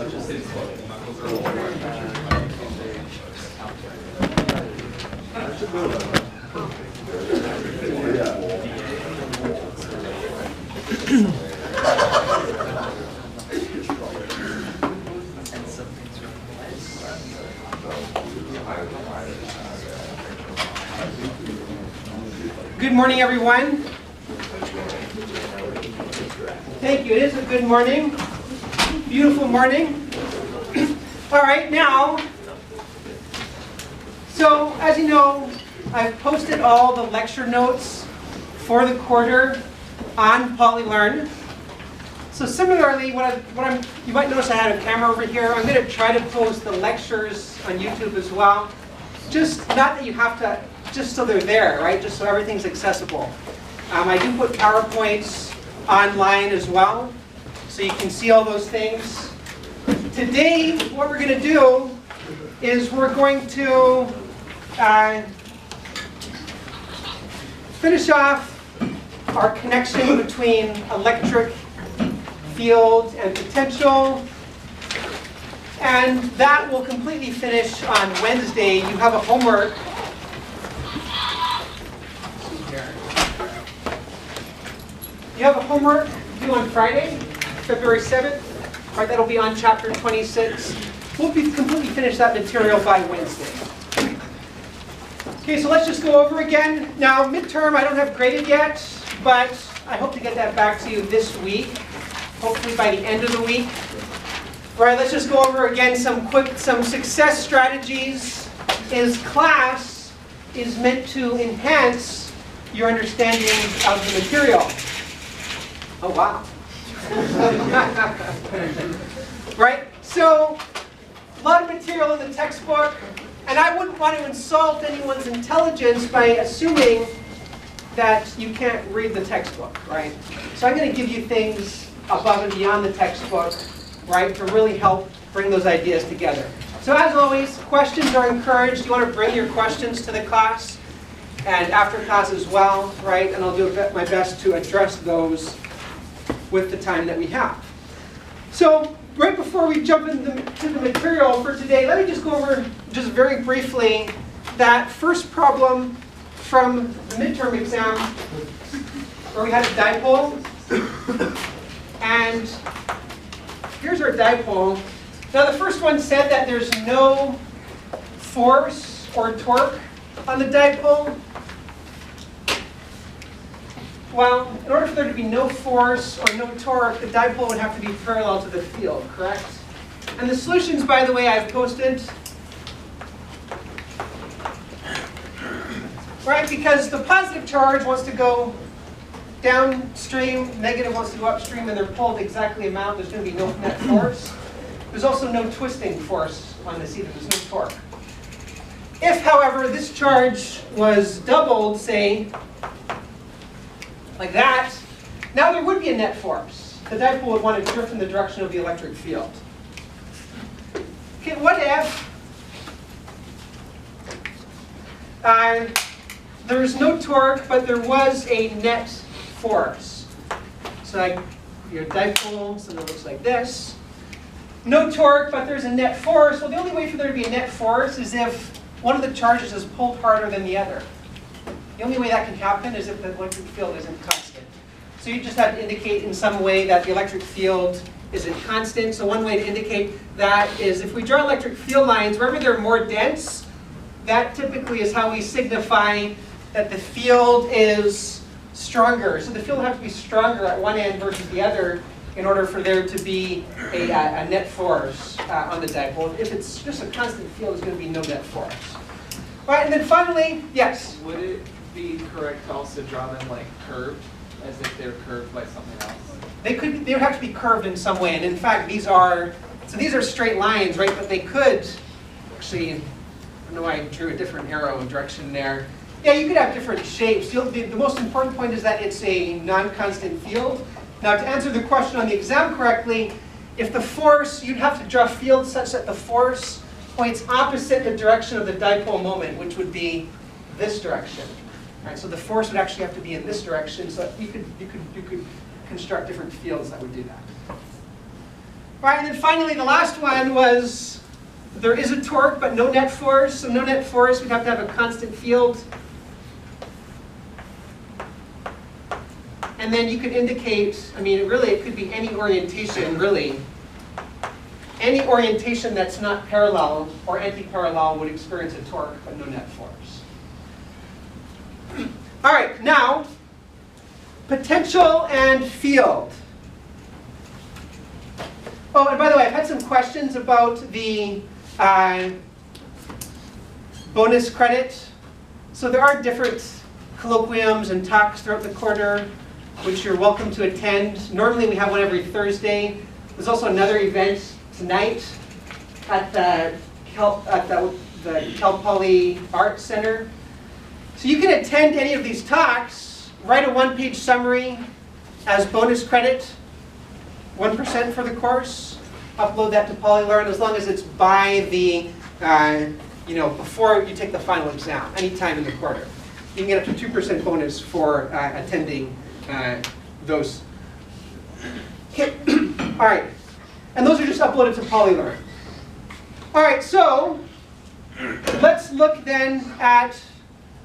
Good morning, everyone. Thank you. It is a good morning. Beautiful morning. All right, now, so as you know, I've posted all the lecture notes for the quarter on PolyLearn. So similarly, you might notice I had a camera over here. I'm going to try to post the lectures on YouTube as well. Just not that you have to, just so they're there, right? Just so everything's accessible. I do put PowerPoints online as well, so you can see all those things. Today, what we're going to do is we're going to finish off our connection between electric field and potential. And that will completely finish on Wednesday. You have a homework. You have a homework due on Friday, February 7th. Right, that'll be on chapter 26. We'll be completely finished that material by Wednesday. Okay, so let's just go over again. Now, midterm, I don't have graded yet, but I hope to get that back to you this week, hopefully by the end of the week. All right, let's just go over again some success strategies. Class is meant to enhance your understanding of the material. Oh, wow. Right? So, a lot of material in the textbook, and I wouldn't want to insult anyone's intelligence by assuming that you can't read the textbook, right? So I'm going to give you things above and beyond the textbook, right, to really help bring those ideas together. So as always, questions are encouraged. You want to bring your questions to the class, and after class as well, right? And I'll do my best to address those with the time that we have. So right before we jump into the material for today, let me just go over just very briefly that first problem from the midterm exam where we had a dipole. And here's our dipole. Now the first one said that there's no force or torque on the dipole. Well, in order for there to be no force or no torque, the dipole would have to be parallel to the field, correct? And the solutions, by the way, I've posted. Right, because the positive charge wants to go downstream, negative wants to go upstream, and they're pulled exactly amount. There's going to be no net force. There's also no twisting force on this either. There's no torque. If, however, this charge was doubled, say, like that, now there would be a net force. The dipole would want to drift in the direction of the electric field. Okay, what if there's no torque, but there was a net force? So like your dipole, so it looks like this. No torque, but there's a net force. Well, the only way for there to be a net force is if one of the charges is pulled harder than the other. The only way that can happen is if the electric field isn't constant. So you just have to indicate in some way that the electric field isn't constant. So one way to indicate that is if we draw electric field lines, wherever they're more dense, that typically is how we signify that the field is stronger. So the field will have to be stronger at one end versus the other in order for there to be a net force on the dipole. If it's just a constant field, there's going to be no net force. All right, and then finally, yes? Would it be correct to also draw them like curved, as if they're curved by something else? They would have to be curved in some way, and in fact, these are straight lines, right? But they could actually, I don't know why I drew a different arrow direction there. Yeah, you could have different shapes. The most important point is that it's a non-constant field. Now, to answer the question on the exam correctly, if the force, you'd have to draw fields such that the force points opposite the direction of the dipole moment, which would be this direction. All right, so the force would actually have to be in this direction, so you could construct different fields that would do that. Right, and then finally the last one was there is a torque but no net force. So no net force, we'd have to have a constant field. And then you could indicate, I mean, really it could be any orientation, really. Any orientation that's not parallel or anti-parallel would experience a torque but no net force. All right, now, potential and field. Oh, and by the way, I've had some questions about the bonus credit. So there are different colloquiums and talks throughout the quarter, which you're welcome to attend. Normally we have one every Thursday. There's also another event tonight at the Cal Poly Arts Center. So you can attend any of these talks, write a one-page summary as bonus credit, 1% for the course, upload that to PolyLearn as long as it's by the, before you take the final exam, anytime in the quarter. You can get up to 2% bonus for attending those. Okay. All right. And those are just uploaded to PolyLearn. All right, so let's look then at,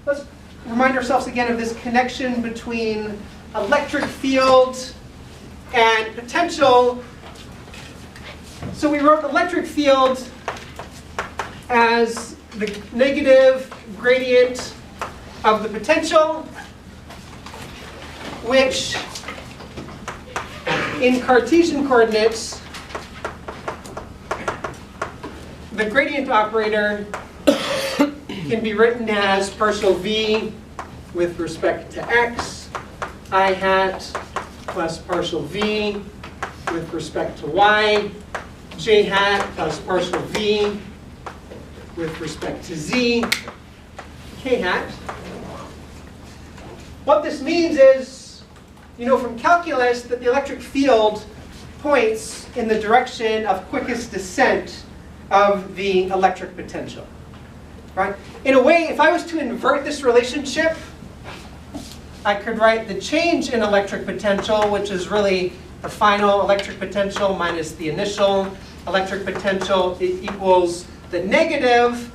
let's remind ourselves again of this connection between electric field and potential. So we wrote electric field as the negative gradient of the potential, which in Cartesian coordinates, the gradient operator can be written as partial v with respect to x, I hat plus partial v with respect to y, j hat plus partial v with respect to z, k hat. What this means is, you know from calculus that the electric field points in the direction of quickest descent of the electric potential. Right? In a way, if I was to invert this relationship, I could write the change in electric potential, which is really the final electric potential minus the initial electric potential. It equals the negative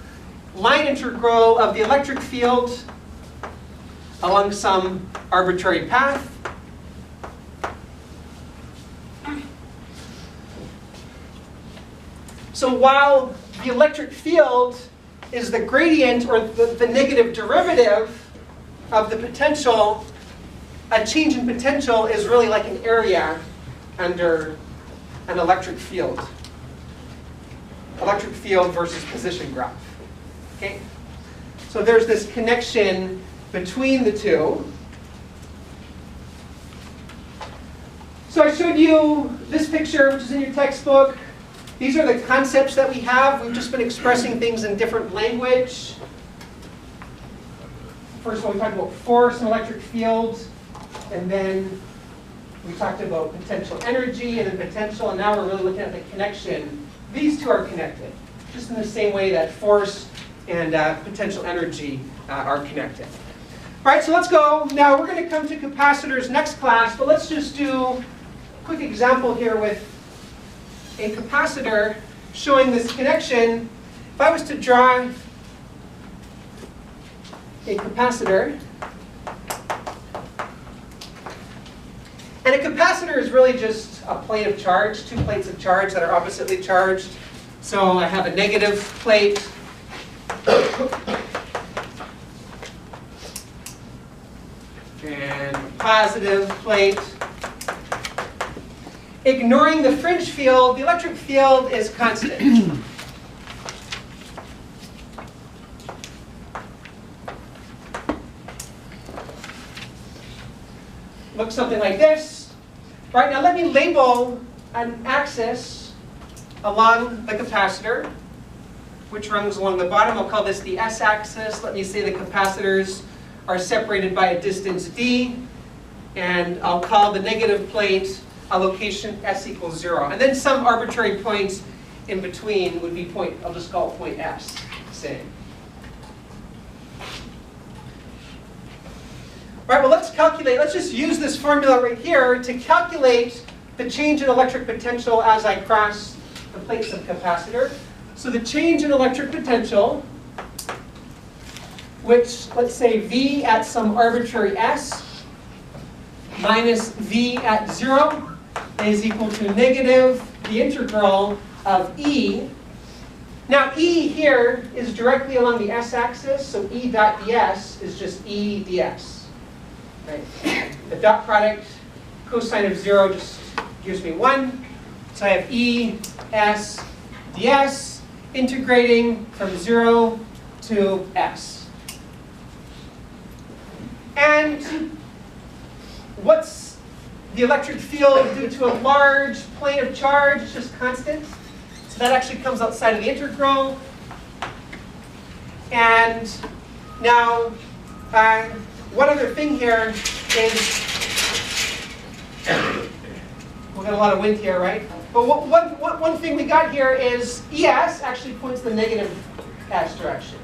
line integral of the electric field along some arbitrary path. So while the electric field is the gradient or the negative derivative of the potential, a change in potential is really like an area under an electric field. Electric field versus position graph. Okay? So there's this connection between the two. So I showed you this picture, which is in your textbook. These are the concepts that we have. We've just been expressing things in different language. First of all, we talked about force and electric field, and then we talked about potential energy and then potential, and now we're really looking at the connection. These two are connected, just in the same way that force and potential energy are connected. All right, so let's go. Now we're going to come to capacitors next class, but let's just do a quick example here with a capacitor showing this connection. If I was to draw a capacitor, and a capacitor is really just a plate of charge, two plates of charge that are oppositely charged. So I have a negative plate and a positive plate. Ignoring the fringe field, the electric field is constant. Looks something like this. Right, now let me label an axis along the capacitor, which runs along the bottom. I'll call this the s-axis. Let me say the capacitors are separated by a distance d, and I'll call the negative plate a location s equals 0. And then some arbitrary points in between would be point, I'll just call it point s, say. All right, well let's calculate, let's just use this formula right here to calculate the change in electric potential as I cross the plates of capacitor. So the change in electric potential, which let's say V at some arbitrary S minus V at 0 is equal to negative the integral of E. Now E here is directly along the S-axis, so E dot ds is just E ds. Right? The dot product cosine of 0 just gives me 1. So I have E S ds integrating from 0 to S. And what's the electric field due to a large plane of charge? It's just constant. So that actually comes outside of the integral. And now, one other thing here is, we've got a lot of wind here, right? But one thing we got here is ES actually points the negative S direction.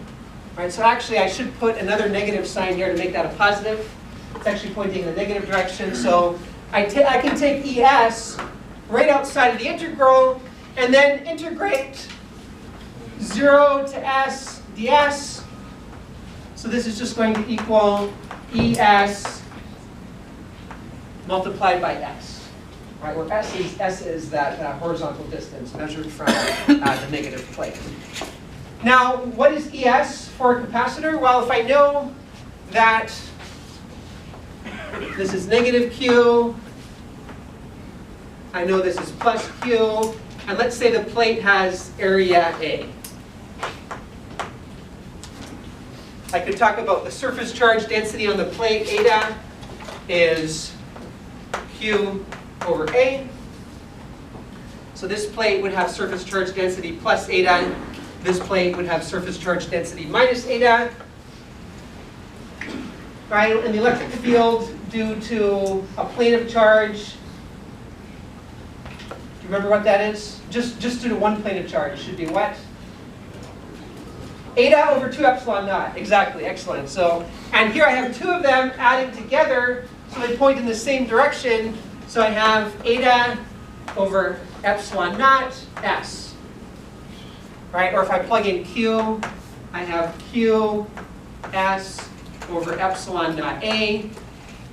Right, so actually I should put another negative sign here to make that a positive. It's actually pointing in the negative direction. So I can take ES right outside of the integral and then integrate 0 to S ds. So this is just going to equal ES multiplied by S. Right, where S is that horizontal distance measured from the negative plate. Now, what is ES for a capacitor? Well, if I know that this is negative Q, I know this is plus Q, and let's say the plate has area A. I could talk about the surface charge density on the plate. Eta is Q over A. So this plate would have surface charge density plus eta. This plate would have surface charge density minus eta. Right? And the electric field due to a plane of charge, do you remember what that is? Just due to one plane of charge, it should be what? Eta over 2 epsilon naught. Exactly, excellent. So, and here I have two of them adding together, so they point in the same direction. So I have eta over epsilon naught S. Right? Or if I plug in Q, I have Q S over epsilon naught A.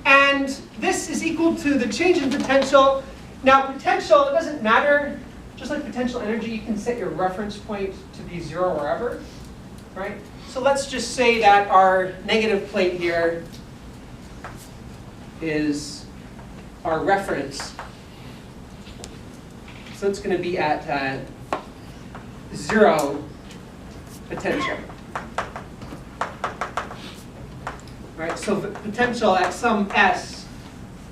And this is equal to the change in potential. Now potential, it doesn't matter. Just like potential energy, you can set your reference point to be 0 wherever. Right? So let's just say that our negative plate here is our reference. So it's going to be at 0 potential. Right, so the potential at some S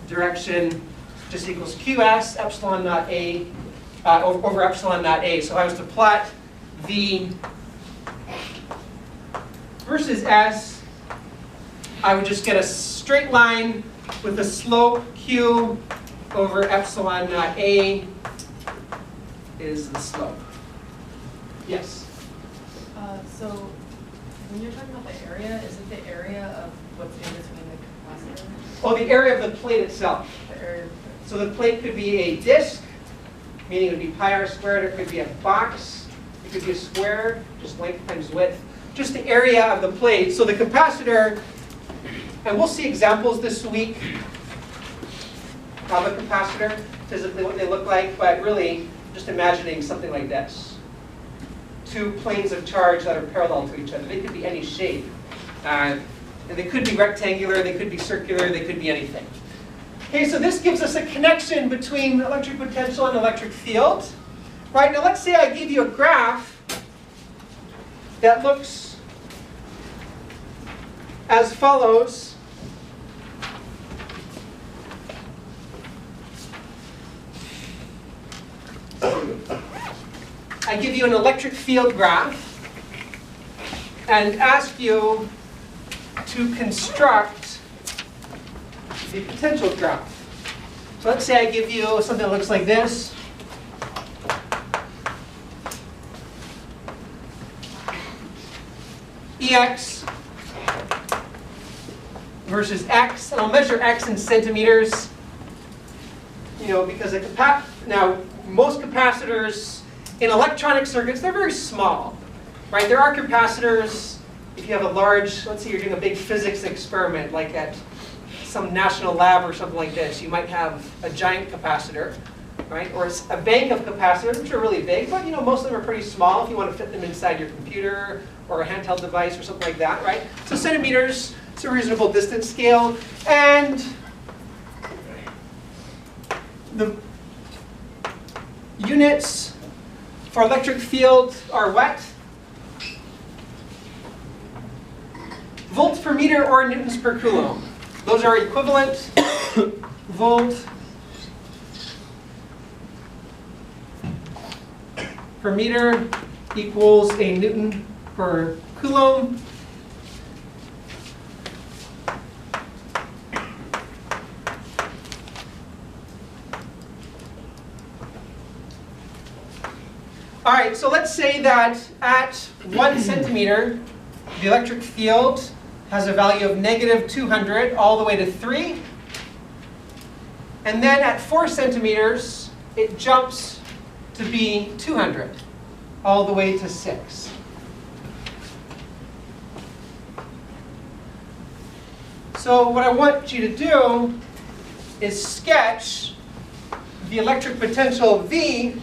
direction just equals QS epsilon naught A over epsilon naught A. So if I was to plot V versus S, I would just get a straight line with the slope Q over epsilon naught A is the slope. Yes? So when you're talking about the area, is it the area of what's in between the capacitor? Oh, the area of the plate itself. The area. So the plate could be a disk, meaning it would be pi r squared. It could be a box. It could be a square, just length times width. Just the area of the plate. So the capacitor, and we'll see examples this week of a capacitor, physically what they look like, but really just imagining something like this. Two planes of charge that are parallel to each other. They could be any shape. And they could be rectangular, they could be circular, they could be anything. Okay, so this gives us a connection between electric potential and electric field. Right, now let's say I give you a graph that looks as follows. I give you an electric field graph and ask you to construct the potential graph. So let's say I give you something that looks like this. EX versus X, and I'll measure X in centimeters. because now most capacitors in electronic circuits, they're very small, right? There are capacitors, if you have a large, let's say you're doing a big physics experiment, like at some national lab or something like this, you might have a giant capacitor, right? Or a bank of capacitors, which are really big, but most of them are pretty small if you want to fit them inside your computer or a handheld device or something like that, right? So centimeters, it's a reasonable distance scale, and the units for electric field are what? Volts per meter or newtons per coulomb. Those are equivalent. Volt per meter equals a newton per coulomb. All right, so let's say that at 1 centimeter, the electric field has a value of -200 all the way to 3. And then at 4 centimeters, it jumps to be 200 all the way to 6. So what I want you to do is sketch the electric potential V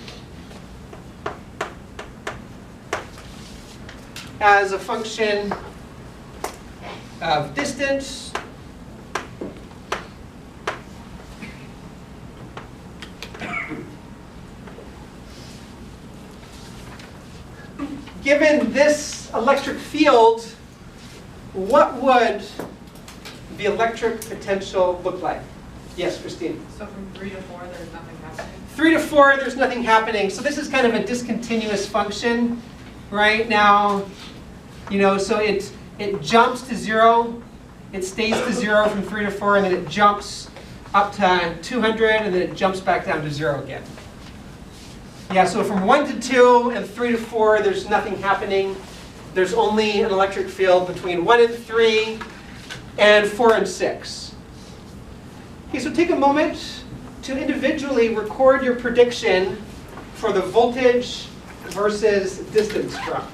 as a function of distance given this electric field, what would the electric potential look like? Yes, Christine? So from 3 to 4, there's nothing happening? 3 to 4, there's nothing happening. So this is kind of a discontinuous function right now. So it jumps to 0. It stays to 0 from 3 to 4, and then it jumps up to 200, and then it jumps back down to 0 again. Yeah, so from 1 to 2 and 3 to 4, there's nothing happening. There's only an electric field between 1 and 3 and 4 and 6. Okay, so take a moment to individually record your prediction for the voltage versus distance drop.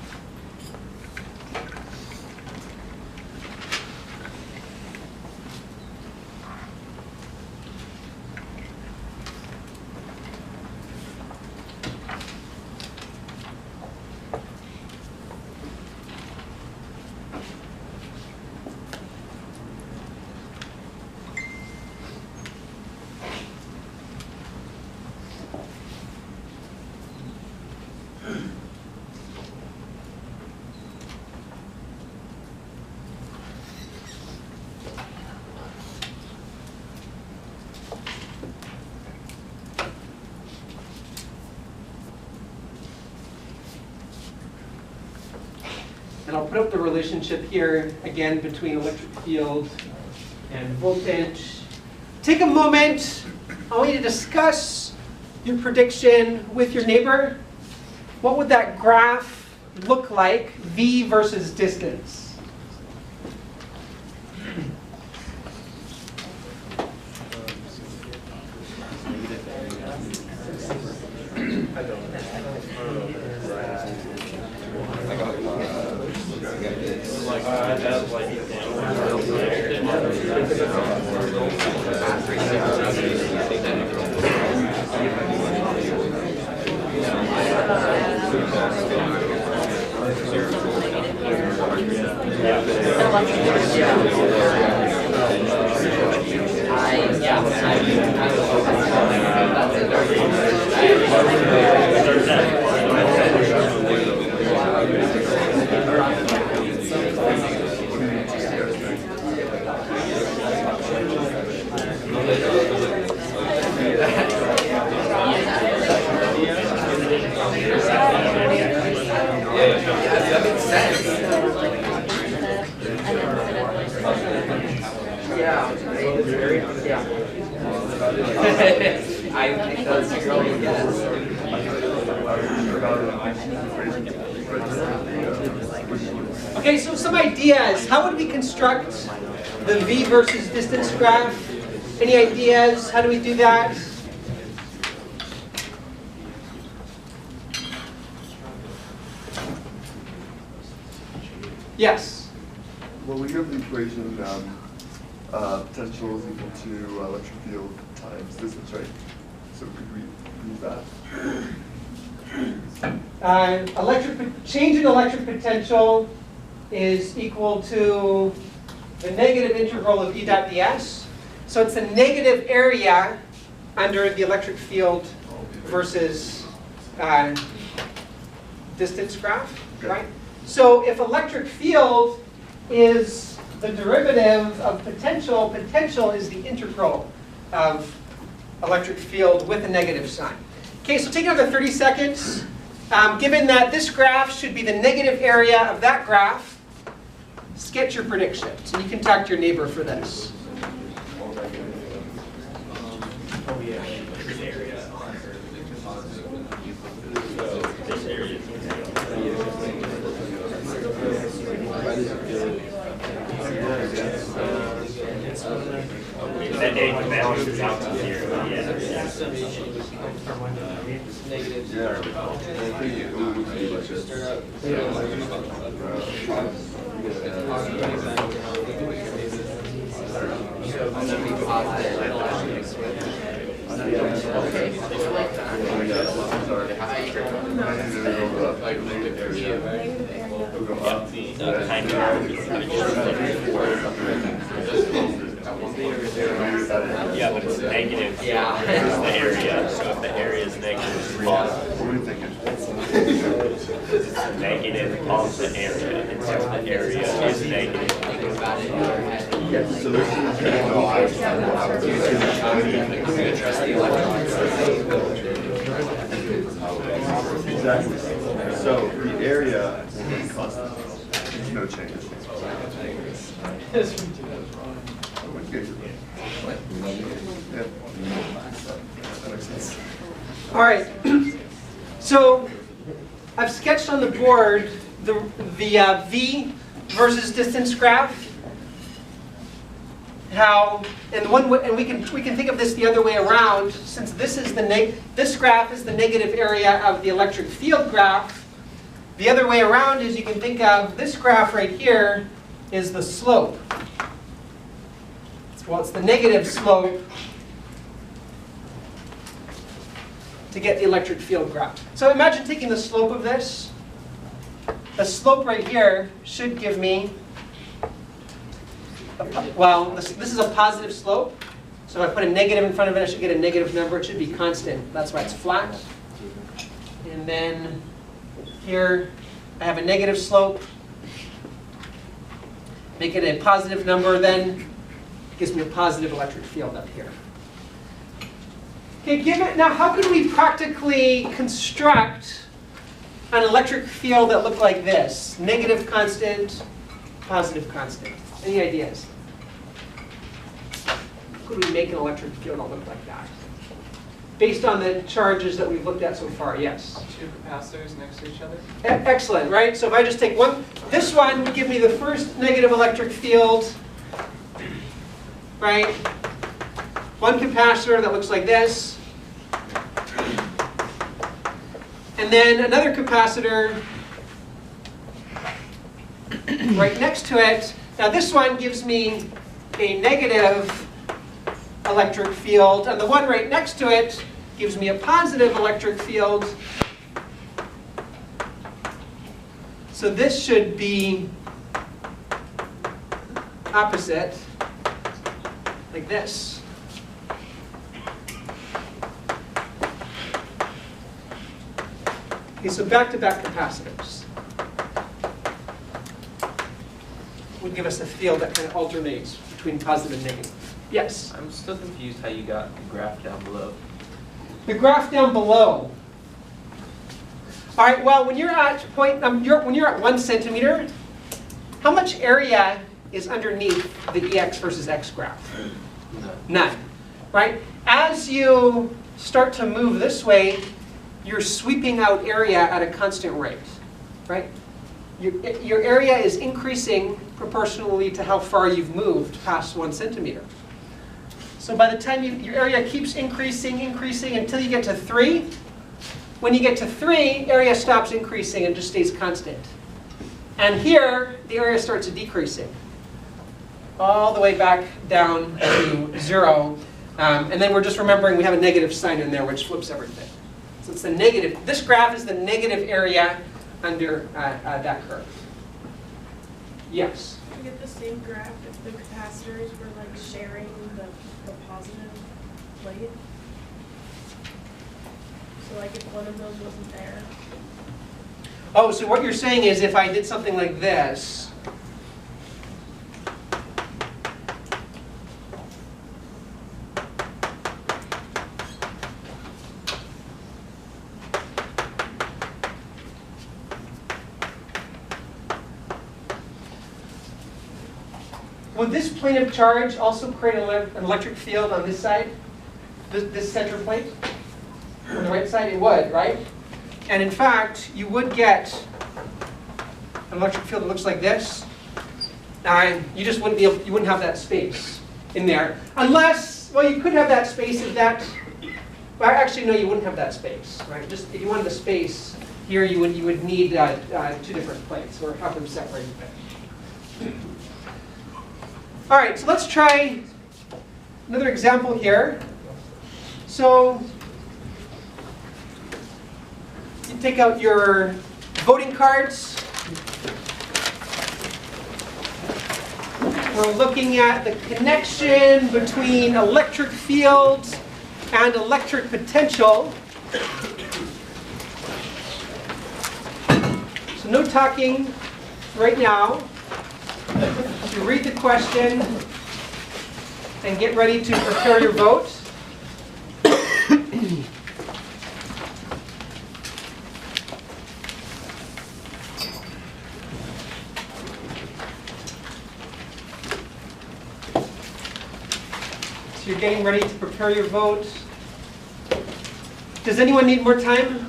And I'll put up the relationship here, again, between electric field and voltage. Take a moment. I want you to discuss your prediction with your neighbor. What would that graph look like, V versus distance? Okay, so some ideas. How would we construct the V versus distance graph? Any ideas? How do we do that? Yes. Well, we have the equation potential is equal to electric field times distance, right? So could we use that? Change in electric potential is equal to the negative integral of E dot ds. So it's the negative area under the electric field versus distance graph, right? So if electric field is the derivative of potential, potential is the integral of electric field with a negative sign. Okay, so take another 30 seconds. Given that this graph should be the negative area of that graph, sketch your predictions. And you can talk to your neighbor for this. That egg balances out to zero. Yeah, but it's negative. Yeah. It's the area. So if the area is negative, it's positive. What are you thinking? It's negative of the area. And so the area is negative. So there's exactly. So the area will be constant. There's no change. Yeah. That makes sense. All right. So I've sketched on the board the V versus distance graph. How and we can think of this the other way around. Since this is this graph is the negative area of the electric field graph. The other way around is you can think of this graph right here is the slope. Well, it's the negative slope to get the electric field graph. So imagine taking the slope of this. The slope right here should give me, this is a positive slope. So if I put a negative in front of it, I should get a negative number. It should be constant. That's why it's flat. And then here, I have a negative slope. Make it a positive number, then it gives me a positive electric field up here. Okay, now how can we practically construct an electric field that looked like this? Negative constant, positive constant. Any ideas? How could we make an electric field that looked like that? Based on the charges that we've looked at so far, yes? Two capacitors next to each other? Excellent, right? So if I just take one, this one would give me the first negative electric field, right? One capacitor that looks like this. And then another capacitor right next to it. Now this one gives me a negative electric field, and the one right next to it gives me a positive electric field. So this should be opposite, like this. Okay, so back-to-back capacitors would give us a field that kind of alternates between positive and negative. Yes? I'm still confused how you got the graph down below. The graph down below. All right, well, when you're at when you're at 1 centimeter, how much area is underneath the EX versus X graph? None. Right? As you start to move this way, you're sweeping out area at a constant rate. Right? Your area is increasing proportionally to how far you've moved past 1 centimeter. So by the time your area keeps increasing until you get to 3. When you get to 3, area stops increasing and just stays constant. And here, the area starts decreasing all the way back down to 0. And then we're just remembering we have a negative sign in there, which flips everything. So it's the negative. This graph is the negative area under that curve. Yes? We get the same graph if the capacitors were like sharing the positive plate. So like if one of those wasn't there. Oh, so what you're saying is if I did something like this, would this plane of charge also create an electric field on this side? This center plate? On the right side? It would, right? And in fact, you would get an electric field that looks like this. You just wouldn't be able, you wouldn't have that space in there. Unless, well, you could have that space if that, well, actually, no, you wouldn't have that space, right? Just if you wanted the space here, you would need 2 different plates or have them separated. All right, so let's try another example here. So you take out your voting cards. We're looking at the connection between electric fields and electric potential. So no talking right now. You read the question and get ready to prepare your vote. So you're getting ready to prepare your vote. Does anyone need more time?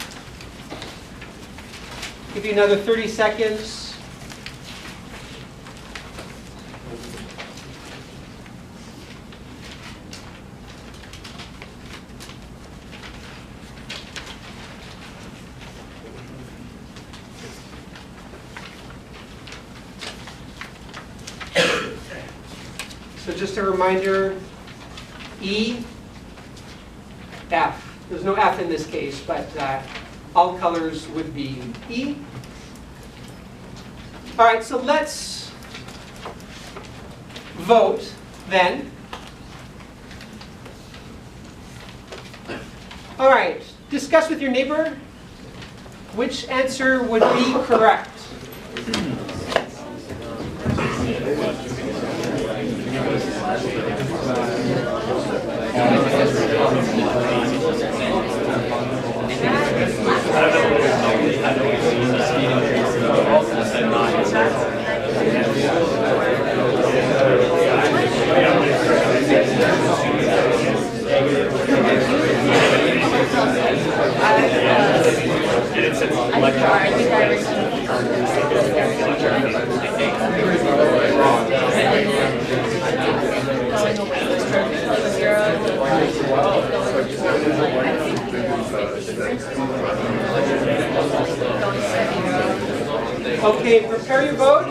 Give you another 30 seconds. So just a reminder, E, F. There's no F in this case, but all colors would be E. All right, so let's vote then. All right, discuss with your neighbor which answer would be correct. Okay, prepare your vote.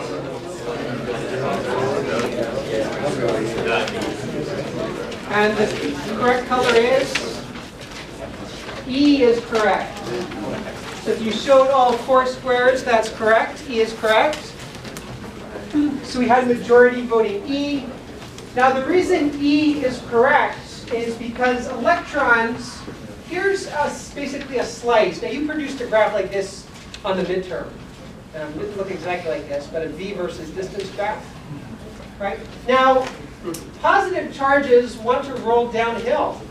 And the correct color is E is correct. So if you showed all 4 squares, that's correct. E is correct. So we had a majority voting E. Now the reason E is correct is because electrons, here's basically a slice. Now you produced a graph like this on the midterm. It didn't look exactly like this, but a V versus distance graph. Right? Now, positive charges want to roll downhill.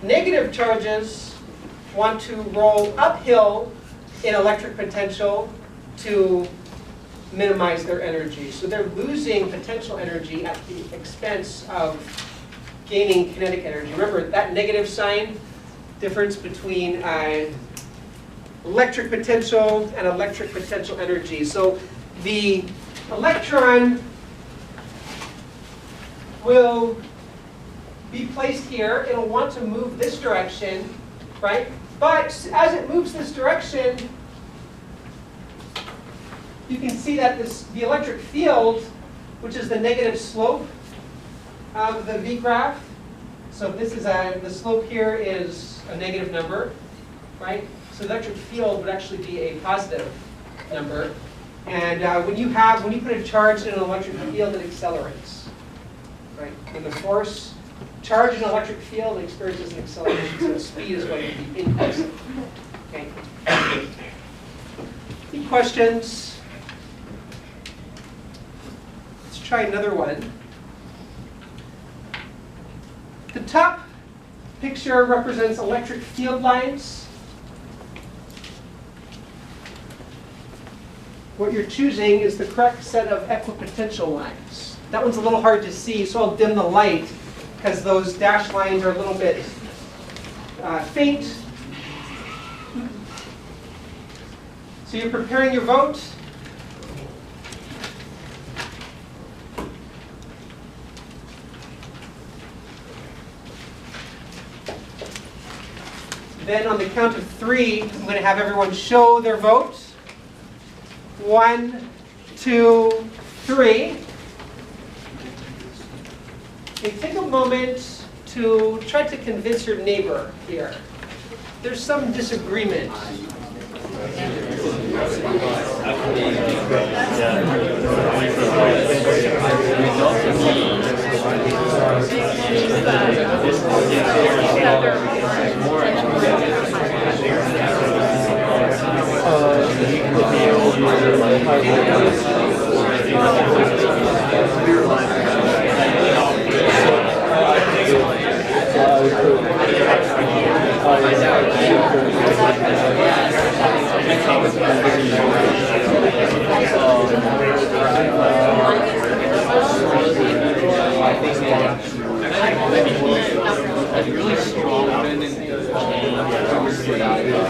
Negative charges want to roll uphill in electric potential to minimize their energy. So they're losing potential energy at the expense of gaining kinetic energy. Remember that negative sign difference between electric potential and electric potential energy. So the electron will be placed here. It'll want to move this direction, right? But as it moves this direction, you can see that the electric field, which is the negative slope of the V graph. So if this is the slope here is a negative number, right? So the electric field would actually be a positive number. And when you put a charge in an electric field, it accelerates, right? When the force charge in an electric field, it experiences an acceleration, so the speed is going to be increasing. Okay. Any questions? Let's try another one. The top picture represents electric field lines. What you're choosing is the correct set of equipotential lines. That one's a little hard to see, so I'll dim the light because those dashed lines are a little bit faint. So you're preparing your vote. Then on the count of 3, I'm going to have everyone show their vote. 1, 2, 3. Okay, take a moment to try to convince your neighbor here. There's some disagreement.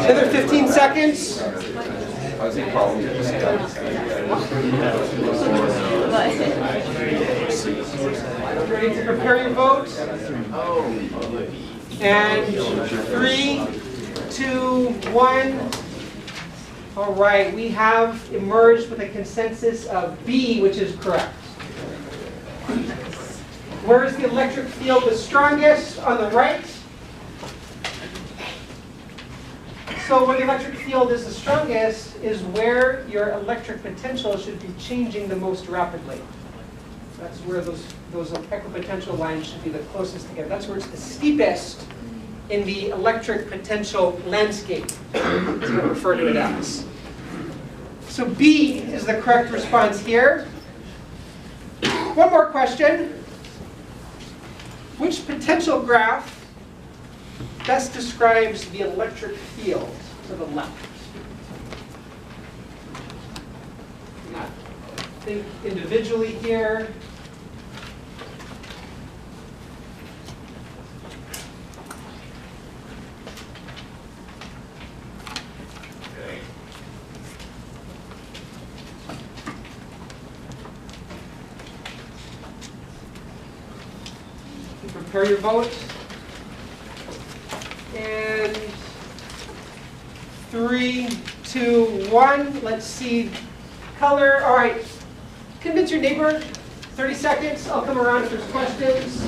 Another 15 seconds. Ready to prepare your vote? And 3, 2, 1. All right, we have emerged with a consensus of B, which is correct. Where is the electric field the strongest? On the right. So where the electric field is the strongest is where your electric potential should be changing the most rapidly. That's where those equipotential lines should be the closest together. That's where it's the steepest in the electric potential landscape. That's what I refer to it as. So B is the correct response here. One more question. Which potential graph best describes the electric field to the left? Think individually here. Prepare your vote. And 3, 2, 1. Let's see color. All right. Convince your neighbor. 30 seconds. I'll come around if there's questions.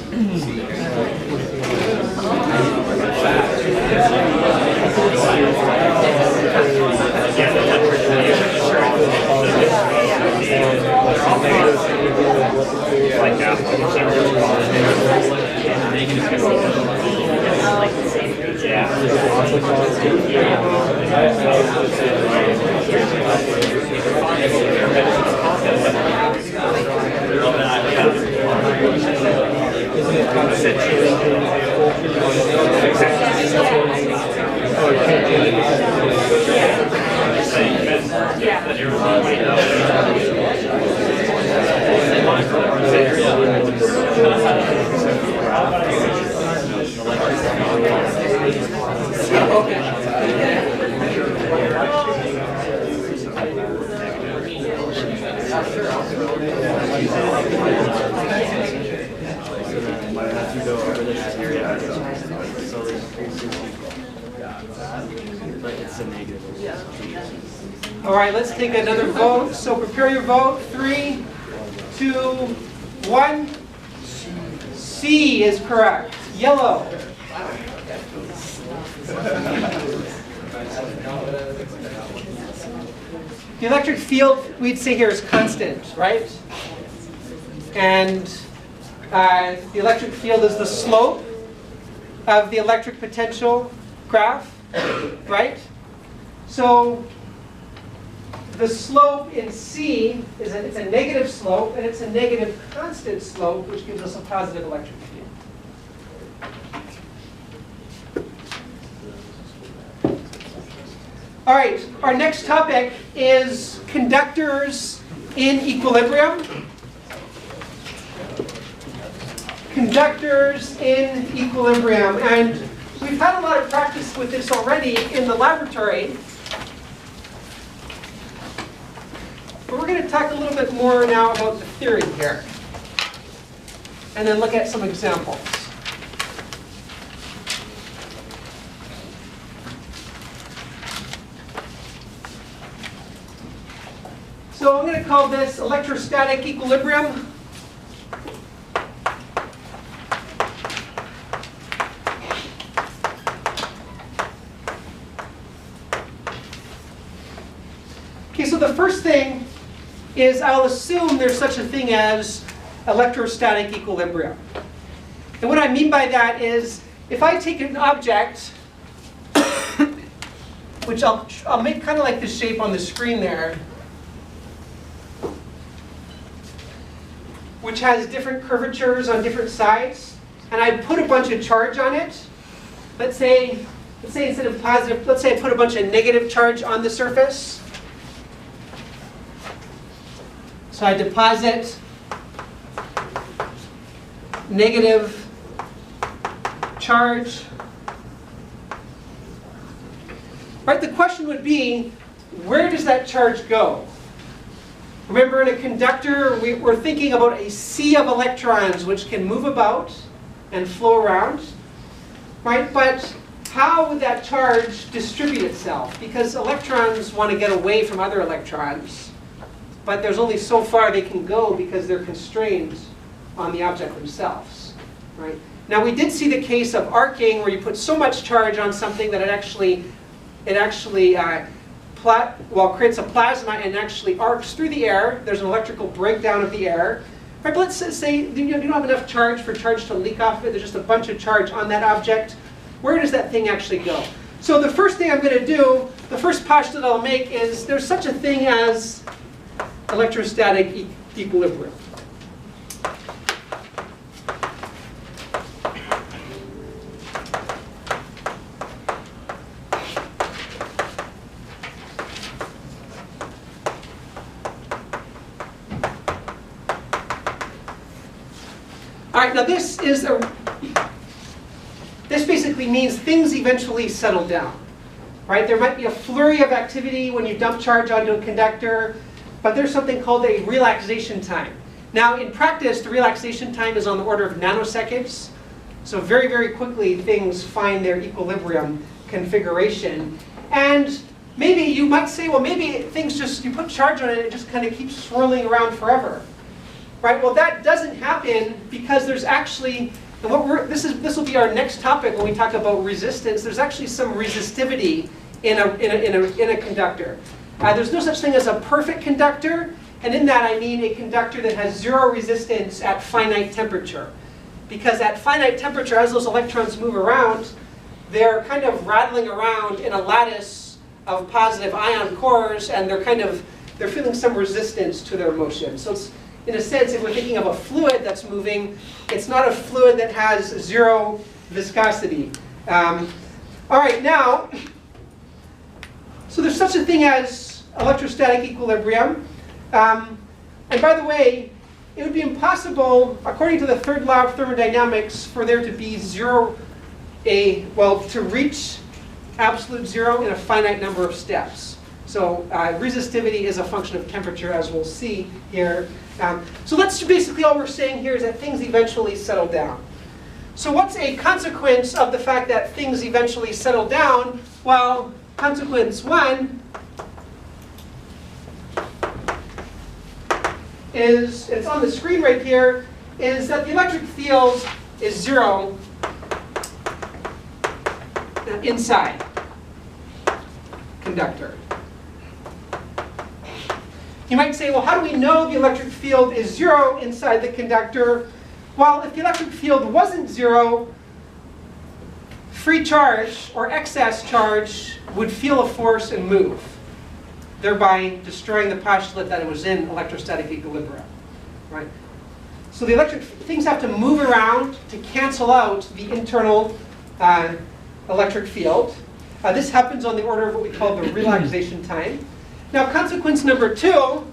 But it's a negative. All right, let's take another vote. So prepare your vote. 3, 2, 1. C is correct. Yellow. The electric field, we'd say here, is constant, right? And the electric field is the slope of the electric potential graph, right? So the slope in C is it's a negative slope, and it's a negative constant slope, which gives us a positive electric field. All right, our next topic is conductors in equilibrium. Conductors in equilibrium. And we've had a lot of practice with this already in the laboratory. But we're going to talk a little bit more now about the theory here. And then look at some examples. So I'm going to call this electrostatic equilibrium. Okay, so the first thing is I'll assume there's such a thing as electrostatic equilibrium. And what I mean by that is if I take an object, which I'll make kind of like the shape on the screen there, which has different curvatures on different sides, and I put a bunch of charge on it. Let's say instead of positive, let's say I put a bunch of negative charge on the surface. So I deposit negative charge. Right, the question would be, where does that charge go? Remember, in a conductor, we're thinking about a sea of electrons which can move about and flow around, right? But how would that charge distribute itself? Because electrons want to get away from other electrons, but there's only so far they can go because they're constrained on the object themselves, right? Now, we did see the case of arcing, where you put so much charge on something that it actually creates a plasma and actually arcs through the air. There's an electrical breakdown of the air. Right, but let's say you don't have enough charge for charge to leak off of it. There's just a bunch of charge on that object. Where does that thing actually go? So the first thing I'm going to do, the first postulate I'll make is there's such a thing as electrostatic equilibrium. All right, now this basically means things eventually settle down, right? There might be a flurry of activity when you dump charge onto a conductor, but there's something called a relaxation time. Now, in practice, the relaxation time is on the order of nanoseconds. So very, very quickly, things find their equilibrium configuration. And maybe you might say, well, maybe things just, you put charge on it, and it just kind of keeps swirling around forever. Right? Well, that doesn't happen because there's actually, and this will be our next topic when we talk about resistance. There's actually some resistivity in a conductor. There's no such thing as a perfect conductor, and in that I mean a conductor that has zero resistance at finite temperature. Because at finite temperature, as those electrons move around, they're kind of rattling around in a lattice of positive ion cores, and they're feeling some resistance to their motion. So it's, in a sense, if we're thinking of a fluid that's moving, it's not a fluid that has zero viscosity. All right, now, so there's such a thing as electrostatic equilibrium. And by the way, it would be impossible, according to the third law of thermodynamics, for there to be to reach absolute zero in a finite number of steps. So resistivity is a function of temperature, as we'll see here. So that's basically all we're saying here, is that things eventually settle down. So what's a consequence of the fact that things eventually settle down? Well, consequence one is, it's on the screen right here, is that the electric field is 0 inside conductor. You might say, well, how do we know the electric field is 0 inside the conductor? Well, if the electric field wasn't 0, free charge or excess charge would feel a force and move, thereby destroying the postulate that it was in electrostatic equilibrium, right? So the electric things have to move around to cancel out the internal electric field. This happens on the order of what we call the relaxation time. Now, consequence number 2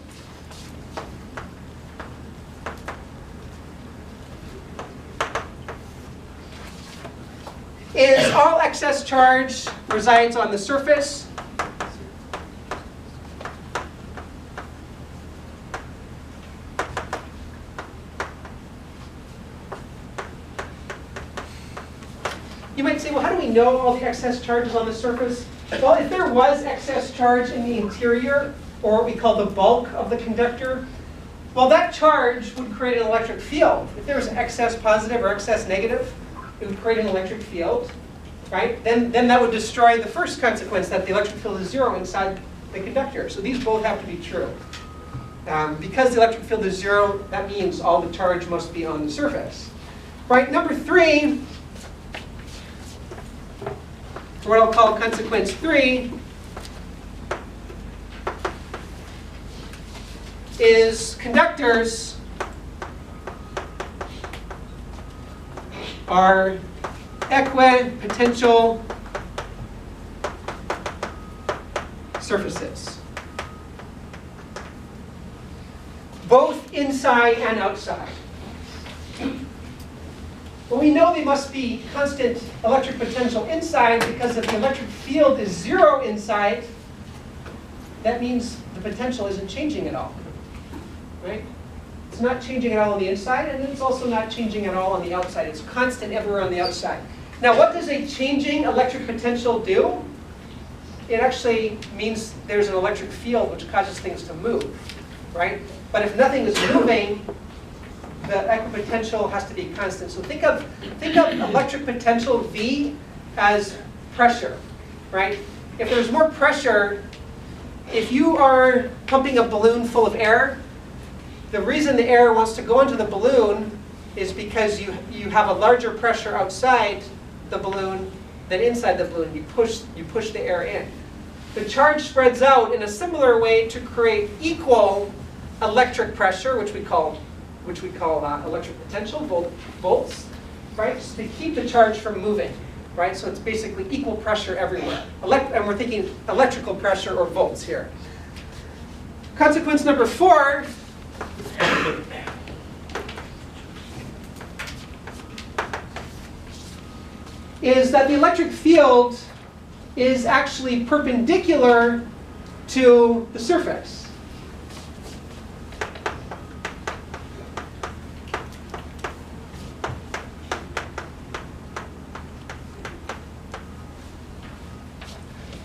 is all excess charge resides on the surface. You might say, well, how do we know all the excess charge is on the surface? Well, if there was excess charge in the interior, or what we call the bulk of the conductor, well, that charge would create an electric field. If there was excess positive or excess negative, it would create an electric field, right? Then that would destroy the first consequence, that the electric field is 0 inside the conductor. So these both have to be true. Because the electric field is 0, that means all the charge must be on the surface. Right, number 3, what I'll call consequence 3, is conductors are equipotential surfaces, both inside and outside. Well, we know they must be constant electric potential inside, because if the electric field is 0 inside, that means the potential isn't changing at all, right? It's not changing at all on the inside, and it's also not changing at all on the outside. It's constant everywhere on the outside. Now, what does a changing electric potential do? It actually means there's an electric field which causes things to move, right? But if nothing is moving, the equipotential has to be constant. So think of electric potential V as pressure, right? If there's more pressure, if you are pumping a balloon full of air, the reason the air wants to go into the balloon is because you have a larger pressure outside the balloon than inside the balloon. You push the air in. The charge spreads out in a similar way to create equal electric pressure, which we call electric potential, volts, right? Just to keep the charge from moving, right? So it's basically equal pressure everywhere. And we're thinking electrical pressure or volts here. Consequence number 4 is that the electric field is actually perpendicular to the surface.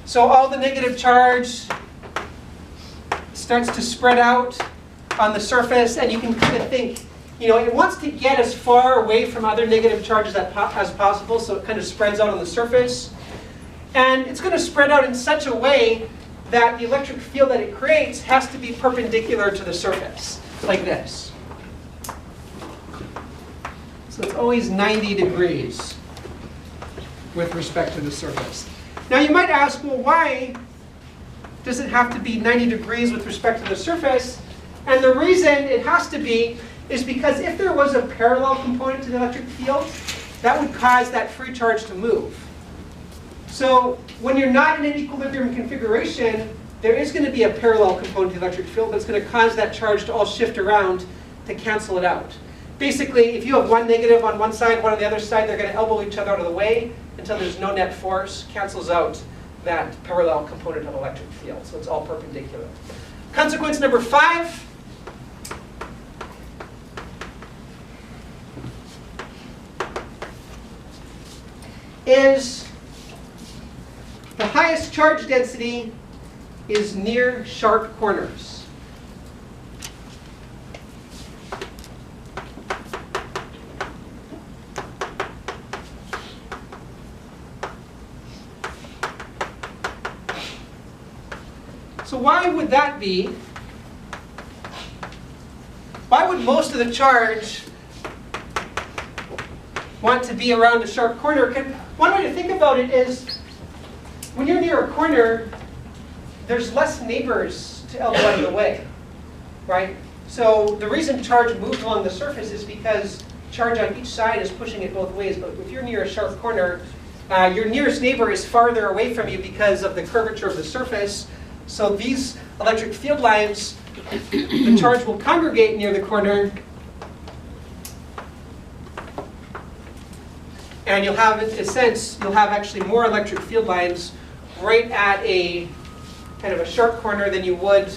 So all the negative charge starts to spread out on the surface, and you can kind of think, it wants to get as far away from other negative charges as possible, so it kind of spreads out on the surface. And it's going to spread out in such a way that the electric field that it creates has to be perpendicular to the surface, like this. So it's always 90 degrees with respect to the surface. Now you might ask, well, why does it have to be 90 degrees with respect to the surface? And the reason it has to be is because if there was a parallel component to the electric field, that would cause that free charge to move. So when you're not in an equilibrium configuration, there is going to be a parallel component to the electric field that's going to cause that charge to all shift around to cancel it out. Basically, if you have one negative on one side, one on the other side, they're going to elbow each other out of the way until there's no net force, cancels out that parallel component of electric field. So it's all perpendicular. Consequence number 5. Is the highest charge density is near sharp corners. So why would that be? Why would most of the charge want to be around a sharp corner? One way to think about it is, when you're near a corner, there's less neighbors to elbow out of the way, right? So the reason charge moves along the surface is because charge on each side is pushing it both ways. But if you're near a sharp corner, your nearest neighbor is farther away from you because of the curvature of the surface. So these electric field lines, the charge will congregate near the corner, and you'll have, in a sense, you'll have actually more electric field lines right at a kind of a sharp corner than you would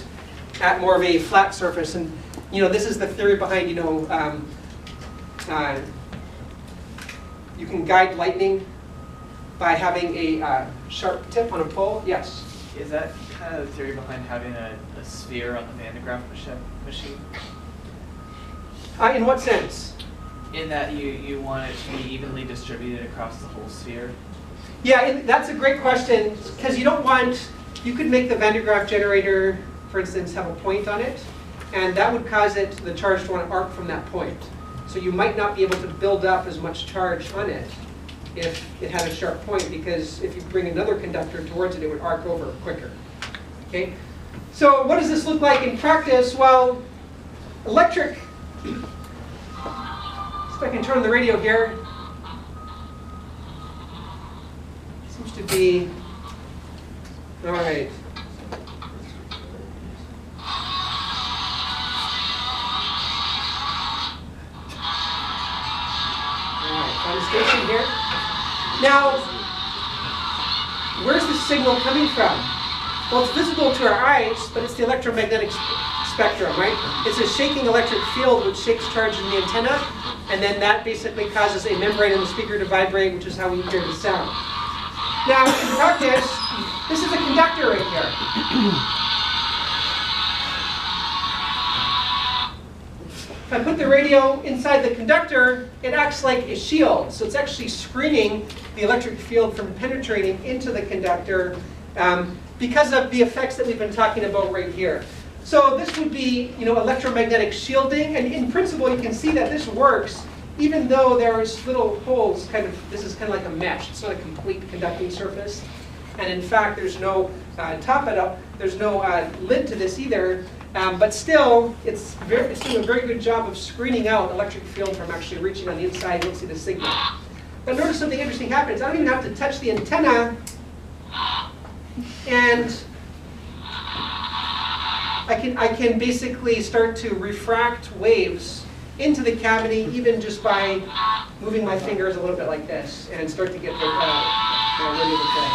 at more of a flat surface. And this is the theory behind, you can guide lightning by having a sharp tip on a pole. Yes? Is that kind of the theory behind having a sphere on the Van de Graaff machine? In what sense? In that you want it to be evenly distributed across the whole sphere? Yeah, that's a great question, because you could make the Van de Graaff generator, for instance, have a point on it, and that would cause the charge to want to arc from that point. So you might not be able to build up as much charge on it if it had a sharp point, because if you bring another conductor towards it, it would arc over quicker. Okay? So what does this look like in practice? Well, electric, see if I can turn on the radio here. Seems to be, all right. On the station here. Now, where's the signal coming from? Well, it's visible to our eyes, but it's the electromagnetic spectrum, right? It's a shaking electric field which shakes charge in the antenna, and then that basically causes a membrane in the speaker to vibrate, which is how we hear the sound. Now, in practice, this is a conductor right here. If I put the radio inside the conductor, it acts like a shield. So it's actually screening the electric field from penetrating into the conductor because of the effects that we've been talking about right here. So this would be, electromagnetic shielding. And in principle, you can see that this works even though there's little holes, this is kind of like a mesh. It's not a complete conducting surface. And in fact, there's no there's no lid to this either. But still, it's doing a very good job of screening out electric field from actually reaching on the inside. You don't see the signal. But notice something interesting happens. I don't even have to touch the antenna, and I can basically start to refract waves into the cavity, even just by moving my fingers a little bit like this, and start to get the wind of the thing.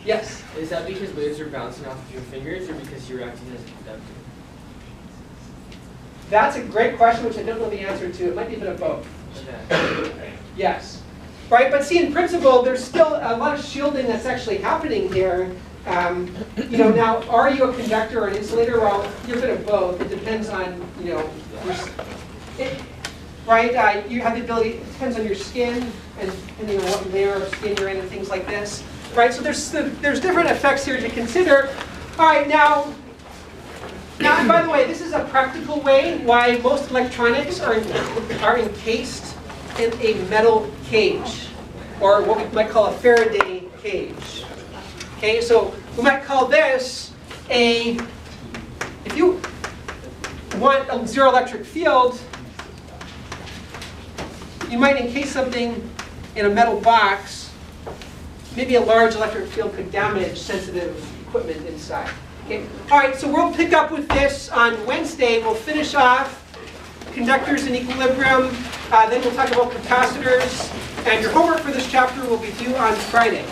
Yes? Is that because waves are bouncing off of your fingers, or because you're acting as a conductor? That's a great question, which I don't know the answer to. It might be a bit of both. Okay. Yes. Right, but see, in principle, there's still a lot of shielding that's actually happening here. Now, are you a conductor or an insulator? Well, you're a bit of both. It depends on, right? You have the ability, it depends on your skin, and depending on what layer of skin you're in and things like this. Right, so there's different effects here to consider. All right, now, and by the way, this is a practical way why most electronics are encased in a metal cage, or what we might call a Faraday cage. Okay, so we might call this if you want a zero electric field, you might encase something in a metal box. Maybe a large electric field could damage sensitive equipment inside. Okay. All right, so we'll pick up with this on Wednesday. We'll finish off conductors in equilibrium. Then we'll talk about capacitors. And your homework for this chapter will be due on Friday.